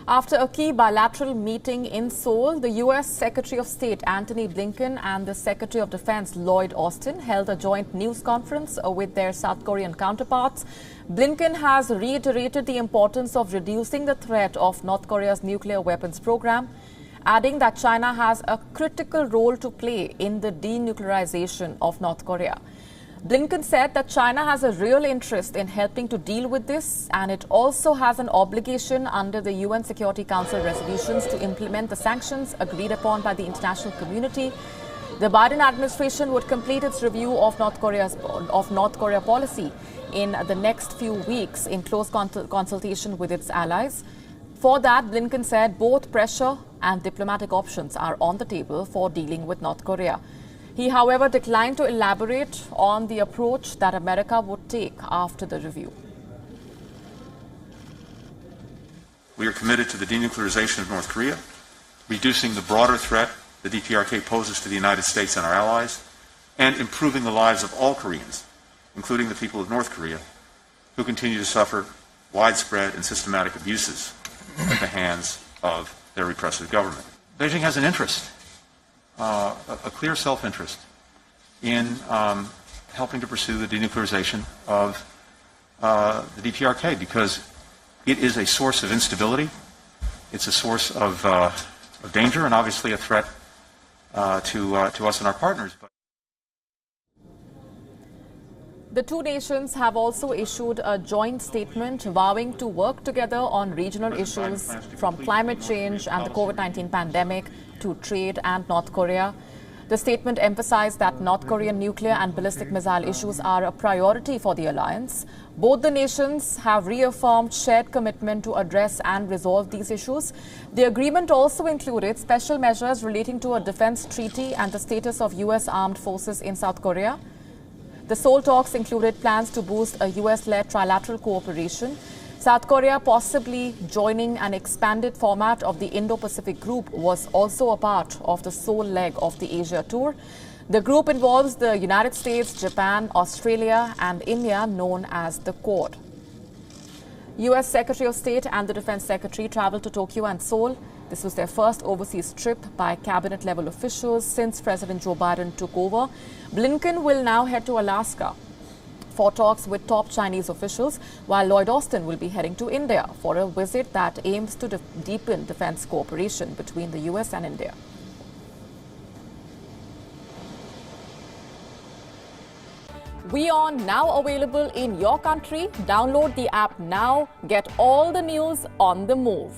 After a key bilateral meeting in Seoul, the U.S. Secretary of State Antony Blinken and the Secretary of Defense Lloyd Austin held a joint news conference with their South Korean counterparts. Blinken has reiterated the importance of reducing the threat of North Korea's nuclear weapons program, adding that China has a critical role to play in the denuclearization of North Korea. Blinken said that China has a real interest in helping to deal with this, and it also has an obligation under the UN Security Council resolutions to implement the sanctions agreed upon by the international community. The Biden administration would complete its review of North Korea policy in the next few weeks in close consultation with its allies. For that, Blinken said both pressure and diplomatic options are on the table for dealing with North Korea. He, however, declined to elaborate on the approach that America would take after the review. We are committed to the denuclearization of North Korea, reducing the broader threat the DPRK poses to the United States and our allies, and improving the lives of all Koreans, including the people of North Korea, who continue to suffer widespread and systematic abuses at the hands of their repressive government. Beijing has an interest, a clear self-interest, in helping to pursue the denuclearization of the DPRK because it is a source of instability, it's a source of danger, and obviously a threat to us and our partners. The two nations have also issued a joint statement vowing to work together on regional issues from climate change and the COVID-19 pandemic to trade and North Korea. The statement emphasized that North Korean nuclear and ballistic missile issues are a priority for the alliance. Both the nations have reaffirmed shared commitment to address and resolve these issues. The agreement also included special measures relating to a defense treaty and the status of U.S. armed forces in South Korea. The Seoul talks included plans to boost a U.S.-led trilateral cooperation. South Korea possibly joining an expanded format of the Indo-Pacific Group was also a part of the Seoul leg of the Asia tour. The group involves the United States, Japan, Australia and India, known as the Quad. U.S. Secretary of State and the Defense Secretary traveled to Tokyo and Seoul. This was their first overseas trip by cabinet-level officials since President Joe Biden took over. Blinken will now head to Alaska for talks with top Chinese officials, while Lloyd Austin will be heading to India for a visit that aims to deepen defense cooperation between the U.S. and India. WION now available in your country. Download the app now. Get all the news on the move.